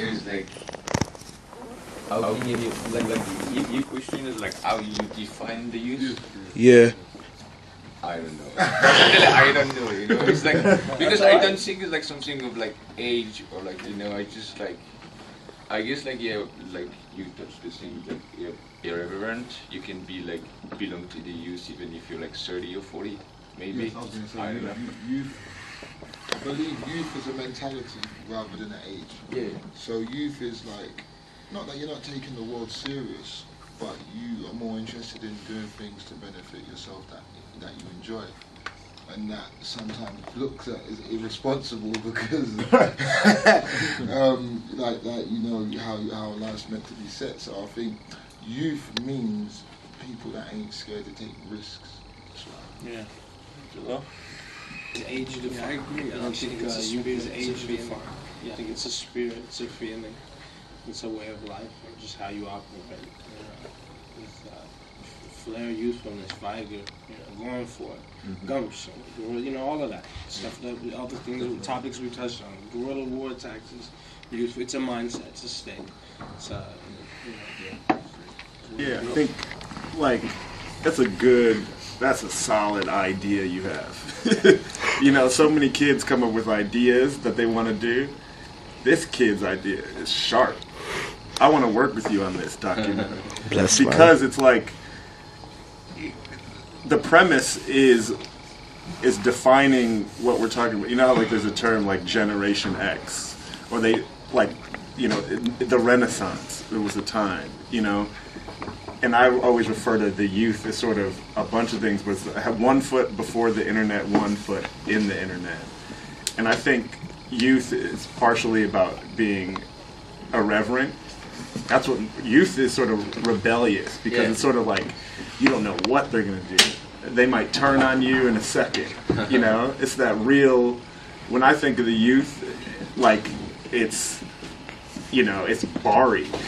it's like how can you your question is like how you define the youth? Yeah. I don't know. Personally, I don't know. You know, it's like because I don't think it's like something of like age or like you know. I just like I guess like yeah, like you touched the thing like irreverent. You can be like belong to the youth even if you're like 30 or 40, maybe. Yes, I was going to say, I don't know. youth. I believe youth is a mentality rather than an age. Yeah. So youth is like, not that you're not taking the world serious, but you are more interested in doing things to benefit yourself that you enjoy. And that sometimes looks at as irresponsible because like you know how life's meant to be set. So I think youth means people that ain't scared to take risks. Yeah. Well, Age defined. Yeah, I agree. I don't think it's a youth spirit. is age defined. I think it's a spirit. It's a feeling. It's a way of life, or just how you operate. With flair, youthfulness, vigor, going for it, gumption, all of that stuff. All the things, the topics we touched on, guerrilla war tactics. Youth. It's a mindset. It's a state. It's Yeah, I think like that's a solid idea you have. So many kids come up with ideas that they want to do. This kid's idea is sharp. I want to work with you on this documentary. Because it's like the premise is defining what we're talking about. You know how like there's a term like Generation X, or they like the Renaissance. There was a time, and I always refer to the youth as sort of a bunch of things, but I have 1 foot before the internet, 1 foot in the internet. And I think youth is partially about being irreverent. That's what youth is, sort of rebellious, because it's sort of like you don't know what they're going to do. They might turn on you in a second. It's that real, when I think of the youth, like it's it's Bari. But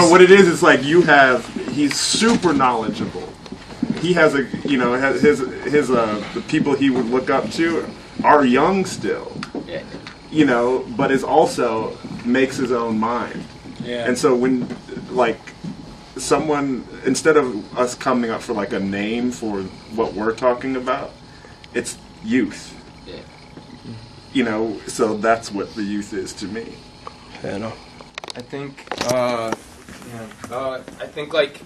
what it is, it's like he's super knowledgeable. He has the people he would look up to are young still. But is also makes his own mind. Yeah. And so when someone, instead of us coming up for like a name for what we're talking about, it's youth. So that's what the youth is to me. I think like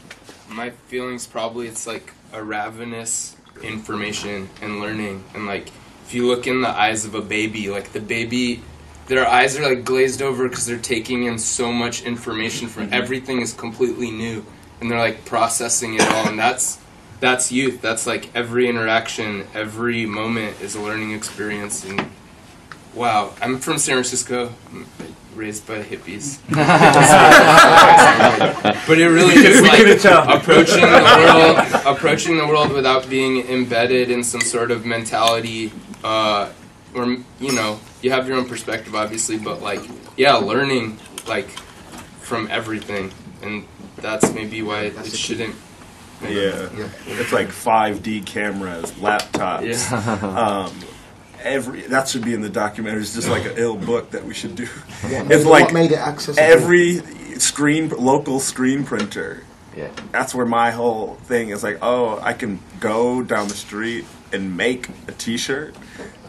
my feelings probably it's like a ravenous information and learning, and like if you look in the eyes of a baby, like the baby, their eyes are like glazed over because they're taking in so much information from everything is completely new, and they're like processing it all, and that's youth. That's like every interaction, every moment is a learning experience. And wow, I'm from San Francisco, raised by hippies. But it really is like approaching the world without being embedded in some sort of mentality, or you have your own perspective obviously, but like learning like from everything, and that's maybe why it shouldn't. It's like 5D cameras, laptops. That should be in the documentary. It's just like an ill book that we should do. What made it accessible? Every local screen printer. Yeah. That's where my whole thing is like, I can go down the street and make a T-shirt.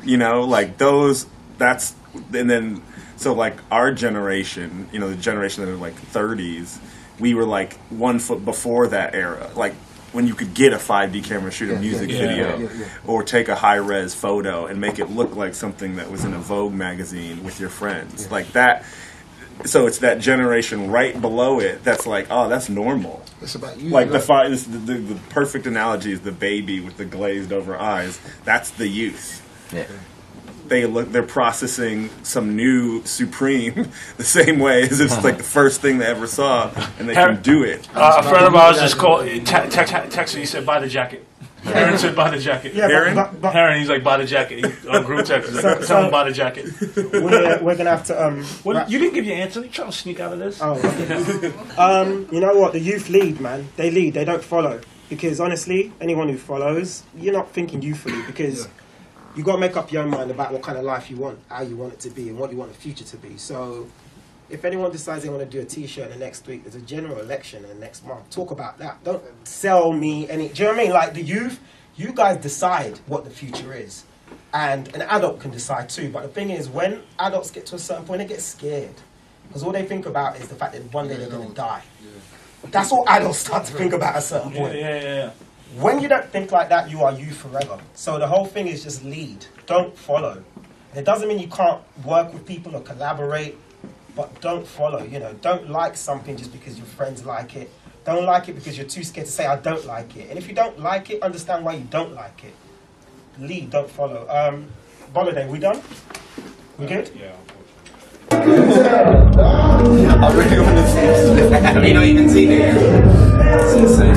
Like those. So like our generation, the generation that are like 30s, we were like 1 foot before that era. Like when you could get a 5D camera, shoot a music video, or take a high-res photo and make it look like something that was in a Vogue magazine with your friends. Like that. So it's that generation right below it that's like, that's normal. It's about you. Like the perfect analogy is the baby with the glazed over eyes. That's the youth. Yeah. They're processing some new Supreme the same way as it's like the first thing they ever saw, and they can do it. A friend of ours just called, texted, he said, buy the jacket. Aaron said, buy the jacket. Yeah, Aaron, he's like, buy the jacket. On group text, he's like, tell him buy the jacket. We're going to have to... you didn't give your answer. You trying to sneak out of this? Oh, okay. You know what? The youth lead, man. They lead. They don't follow. Because honestly, anyone who follows, you're not thinking youthfully, because... you got to make up your own mind about what kind of life you want, how you want it to be, and what you want the future to be. So if anyone decides they want to do a T-shirt the next week, there's a general election in the next month. Talk about that. Don't sell me any. Do you know what I mean? Like the youth, you guys decide what the future is. And an adult can decide too. But the thing is, when adults get to a certain point, they get scared. Because all they think about is the fact that one day they're going to die. That's all adults start to think about at a certain point. When you don't think like that, you are you forever. So the whole thing is just lead. Don't follow. It doesn't mean you can't work with people or collaborate, but don't follow. You know, don't like something just because your friends like it. Don't like it because you're too scared to say, I don't like it. And if you don't like it, understand why you don't like it. Lead, don't follow. Boloday, we done? We good? Yeah. I really want to see this. Have you not even seen it? It's insane.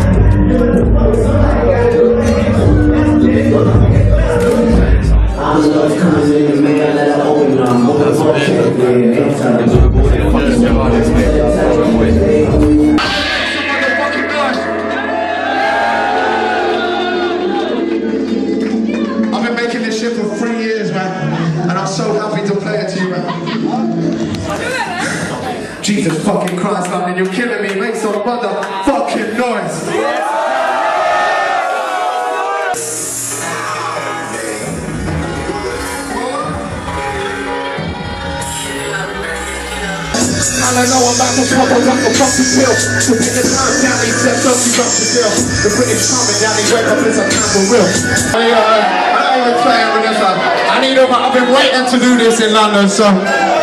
I've been making this shit for 3 years, man, and I'm so happy to play it to you, man. Jesus fucking Christ, man, you're killing me. Make some motherfucking noise. I know I'm about to pop up like a fucking pill. So take the time down, he said, don't you rush the bill. The British coming down, he wake up, it's a time for real. I don't even playing with this one. I've been waiting to do this in London, so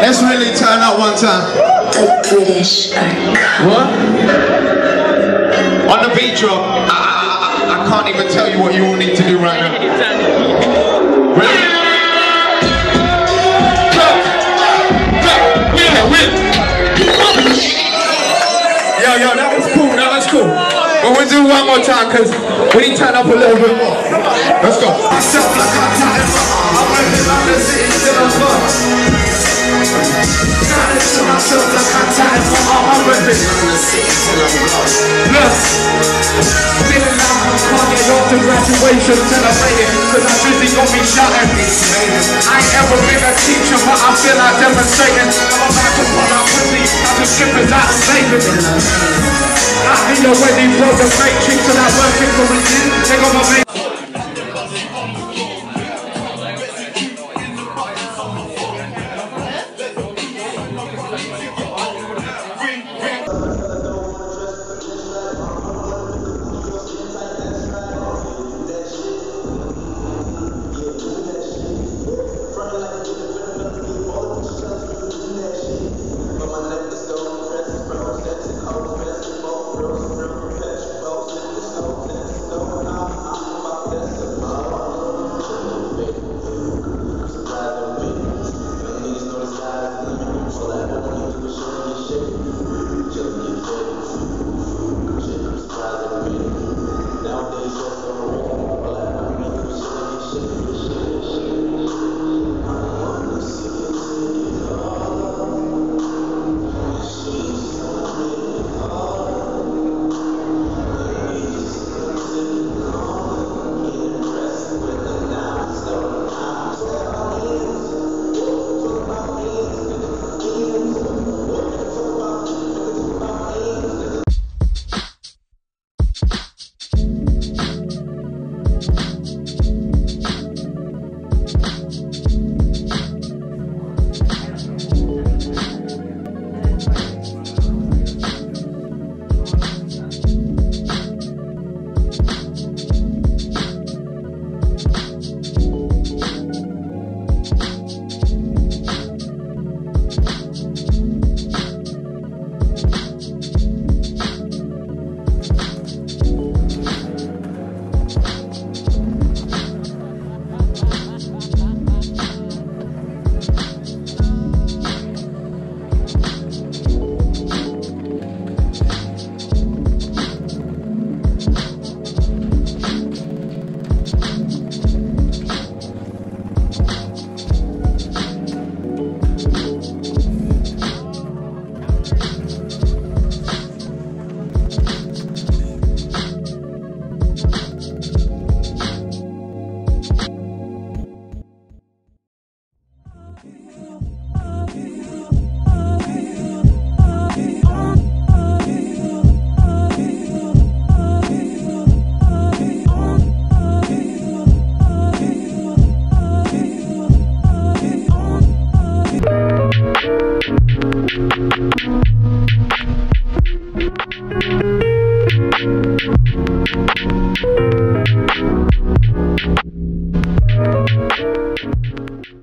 let's really turn up one time. British. What? On the beat drop, I can't even tell you what you all need to do right now. Ready? Yo, that was cool. But we'll do one more time because we need to turn up a little bit more. Let's go. Feeling like I'm calling off the graduation celebrating cause I'm busy gon' be shouting. I ain't ever been a teacher but I feel like demonstrating. I'm about to pull out quickly as the ship is out of Vegas. I need a wedding bro, the great chicks that I'm working for a year. They got my mate. Thank you.